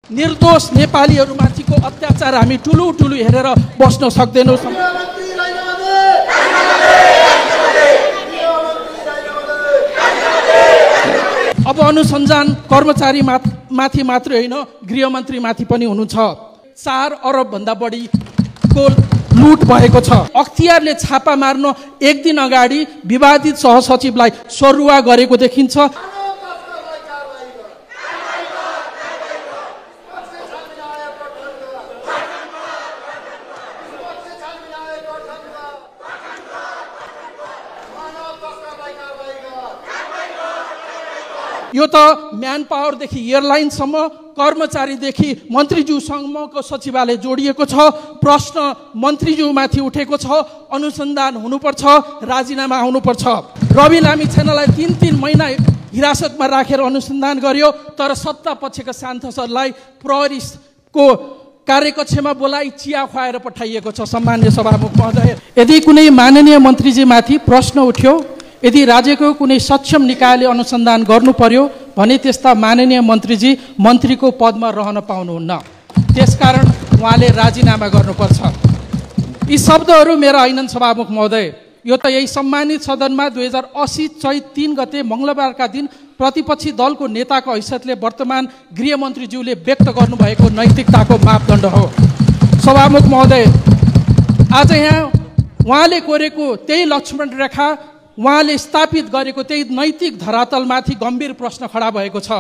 निर्दोष नेपालीहरूमाथिको अत्याचार हामी ठुलो ठुलो हेरेर बस्न सक्दैनौँ। अब अनुसन्धान कर्मचारी माथि मात्रै होइन, गृहमन्त्री माथि पनि हुनुहुन्छ। 4 अरब भन्दा बढीको लुट भएको छ। अख्तियारले छापा मार्न एक दिन अगाडि विवादित सहसचिवलाई सरुवा गरेको देखिन्छ। यो त म्यान पावरदेखि एयरलाइनसम्म, कर्मचारीदेखि मन्त्रीज्यूसम्मको सचिवालय जोडिएको छ। प्रश्न मन्त्रीज्यूमाथि उठेको छ। अनुसन्धान हुनुपर्छ, राजीनामा हुनुपर्छ। रवि लामिछानेलाई 3 महिना हिरासतमा राखेर अनुसन्धान गर्यो, तर सत्ता पक्षका सांसदलाई प्रहरीको कार्यकक्षमा बोलाई चिया खुवाएर पठाइएको छ। सम्माननीय सभामुख महोदय, यदि कुनै माननीय मन्त्रीजीमाथि प्रश्न उठ्यो, यदि राज्यको कुनै सक्षम निकायले अनुसन्धान गर्नु पर्यो भने त्यस्ता माननीय मन्त्रीजी मन्त्रीको पदमा रहन पाउनुहुन्न। त्यसकारण उहाँले राजीनामा गर्नुपर्छ। यी शब्दहरू मेरा होइनन् सभामुख महोदय, यो त यही सम्मानित सदनमा 2080 चैत 3 गते मङ्गलबारका दिन प्रतिपक्षी दलको नेताको हैसियतले वर्तमान गृहमन्त्रीज्यूले व्यक्त गर्नुभएको नैतिकताको मापदण्ड हो। सभामुख महोदय, आज यहाँ उहाँले कोरेको त्यही लक्ष्मण रेखा, उहाँले स्थापित गरेको त्यही नैतिक धरातलमाथि गम्भीर प्रश्न खडा भएको छ।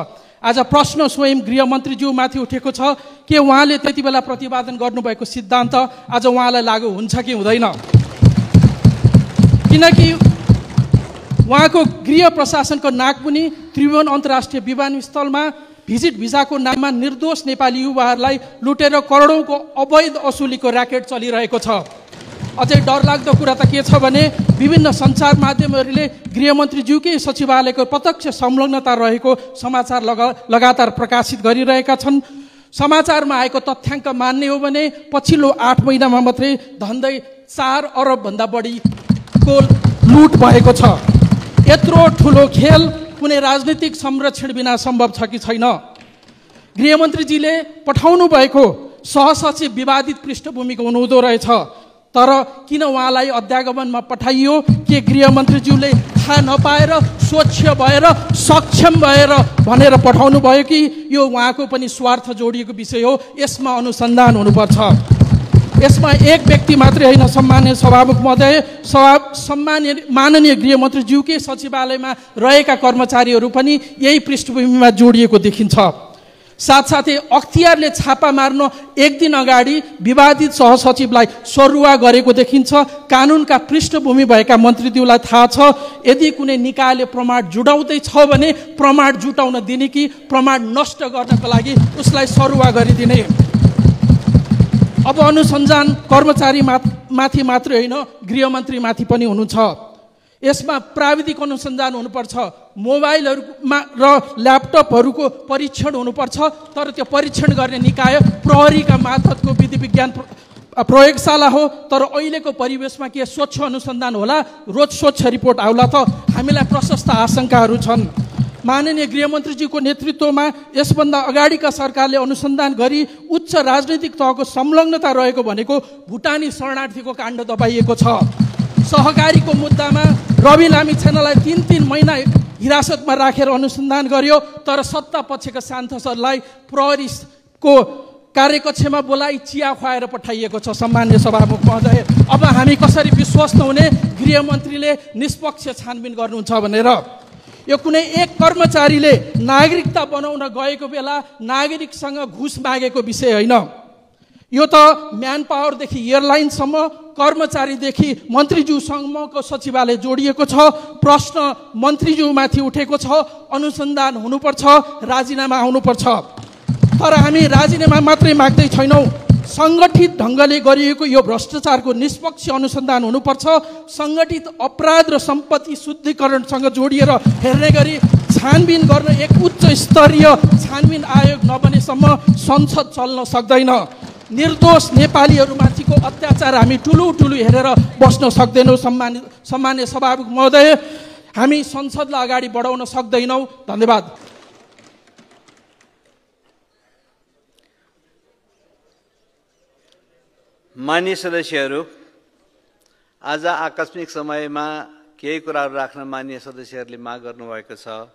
आज प्रश्न स्वयं गृहमन्त्रीज्यूमाथि उठेको छ कि उहाँले त्यति बेला प्रतिपादन गर्नुभएको सिद्धान्त आज उहाँलाई लागू हुन्छ कि हुँदैन। किनकि उहाँको गृह प्रशासनको नाकमुनि त्रिभुवन अन्तर्राष्ट्रिय विमानस्थलमा भिजिट भिजाको नाममा निर्दोष नेपाली युवाहरूलाई लुटेर करोडौँको अवैध असुलीको र्याकेट चलिरहेको छ। अझै डरलाग्दो कुरा त के छ भने विभिन्न सञ्चार माध्यमहरूले गृहमन्त्रीज्यूकै सचिवालयको प्रत्यक्ष संलग्नता रहेको समाचार लगातार प्रकाशित गरिरहेका छन्। समाचारमा आएको तथ्याङ्क मान्ने हो भने पछिल्लो 8 महिनामा मात्रै धन्दै 4 अरब भन्दा बढीको लुट भएको छ। यत्रो ठुलो खेल कुनै राजनीतिक संरक्षण बिना सम्भव छ कि छैन? गृहमन्त्रीजीले पठाउनु भएको सहसचिव विवादित पृष्ठभूमिको हुनुहुँदो रहेछ, तर किन उहाँलाई अध्यागमनमा पठाइयो? के गृहमन्त्रीज्यूले थाहा नपाएर, स्वच्छ भएर, सक्षम भएर भनेर पठाउनु भयो कि यो उहाँको पनि स्वार्थ जोडिएको विषय हो? यसमा अनुसन्धान हुनुपर्छ। यसमा एक व्यक्ति मात्रै होइन सम्माननीय सभामुख महोदय, माननीय गृहमन्त्रीज्यूकै सचिवालयमा रहेका कर्मचारीहरू पनि यही पृष्ठभूमिमा जोडिएको देखिन्छ। साथसाथै अख्तियारले छापा मार्न एक दिन अगाडि विवादित सहसचिवलाई सरुवा गरेको देखिन्छ। कानुनका पृष्ठभूमि भएका मन्त्रीज्यूलाई थाहा छ, यदि कुनै निकायले प्रमाण जुटाउँदै छ भने प्रमाण जुटाउन दिने कि प्रमाण नष्ट गर्नको लागि उसलाई सरुवा गरिदिने। अब अनुसन्धान कर्मचारी माथि मात्रै होइन, गृहमन्त्री माथि पनि हुनुहुन्छ। यसमा प्राविधिक अनुसन्धान हुनुपर्छ, मोबाइलहरूमा र ल्यापटपहरूको परीक्षण हुनुपर्छ, तर त्यो परीक्षण गर्ने निकाय प्रहरीका मार्फतको विधि विज्ञान प्रयोगशाला हो। तर अहिलेको परिवेशमा के स्वच्छ अनुसन्धान होला, रोज स्वच्छ रिपोर्ट आउला त? हामीलाई प्रशस्त आशंकाहरू छन्। माननीय गृहमन्त्रीजीको नेतृत्वमा यसभन्दा अगाडिका सरकारले अनुसन्धान गरी उच्च राजनैतिक तहको संलग्नता रहेको भनेको भुटानी शरणार्थीको काण्ड दबाइएको छ। सहकारीको मुद्दामा रवि लामिछानेलाई 3 महिना हिरासतमा राखेर अनुसन्धान गर्यो, तर सत्ता पक्षका सांसदलाई प्रहरीको कार्यकक्षमा बोलाई चिया खुवाएर पठाइएको छ। सम्माननीय सभामुख महोदय, अब हामी कसरी विश्वस्त हुने गृहमन्त्रीले निष्पक्ष छानबिन गर्नुहुन्छ भनेर? यो कुनै एक कर्मचारीले नागरिकता बनाउन गएको बेला नागरिकसँग घुस मागेको विषय होइन। यो त म्यान पावरदेखि एयरलाइनसम्म, कर्मचारीदेखि मन्त्रीज्यूसम्मको सचिवालय जोडिएको छ। प्रश्न मन्त्रीज्यूमाथि उठेको छ। अनुसन्धान हुनुपर्छ, राजीनामा हुनुपर्छ। तर हामी राजीनामा मात्रै माग्दै छैनौँ, सङ्गठित ढङ्गले गरिएको यो भ्रष्टाचारको निष्पक्ष अनुसन्धान हुनुपर्छ। सङ्गठित अपराध र सम्पत्ति शुद्धिकरणसँग जोडिएर हेर्ने गरी छानबिन गर्न एक उच्च स्तरीय छानबिन आयोग नबनेसम्म संसद चल्न सक्दैन। निर्दोष नेपालीहरूमाथिको अत्याचार हामी ठुलो हेरेर बस्न सक्दैनौँ। सम्मान्य सभामुख महोदय, हामी संसदलाई अगाडि बढाउन सक्दैनौँ। धन्यवाद। माननीय सदस्यहरू, आज आकस्मिक समयमा केही कुराहरू राख्न माननीय सदस्यहरूले माग गर्नुभएको छ।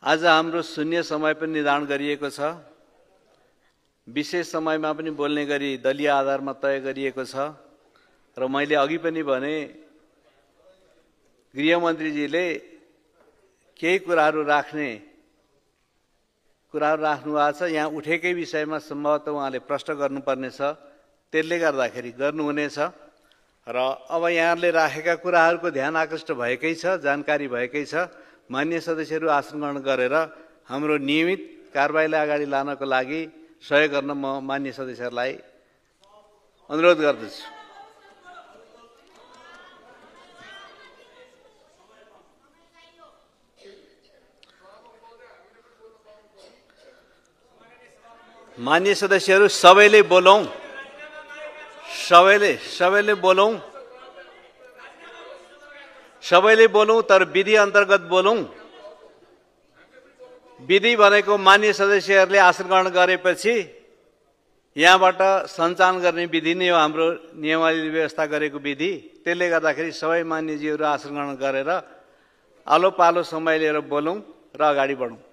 आज हाम्रो शून्य समय पनि निर्धारण गरिएको छ। विशेष समयमा पनि बोल्ने गरी दलीय आधारमा तय गरिएको छ र मैले अघि पनि भने गृहमन्त्रीजीले केही कुराहरू राख्नु भएको छ। यहाँ उठेकै विषयमा सम्भवतः उहाँले प्रश्न गर्नुपर्नेछ, त्यसले गर्दाखेरि गर्नुहुनेछ र अब यहाँले राखेका कुराहरूको ध्यान आकृष्ट भएकै छ, जानकारी भएकै छ। माननीय सदस्यहरू आसन ग्रहण गरेर हाम्रो नियमित कारबाहीलाई अगाडि लानको लागि सहयोग गर्न म माननीय सदस्यहरूलाई अनुरोध गर्दछु। माननीय सदस्यहरू, सबैले बोलौं, सबैले बोलौं, तर विधि अन्तर्गत बोलौं। विधि भनेको माननीय सदस्यहरूले आसन ग्रहण गरेपछि यहाँबाट सञ्चालन गर्ने विधि नै हो, हाम्रो नियमावली व्यवस्था गरेको विधि। त्यसले गर्दाखेरि सबै मान्यजीहरू आसन ग्रहण गरेर आलो पालो समय लिएर बोलौं र अगाडि बढौं।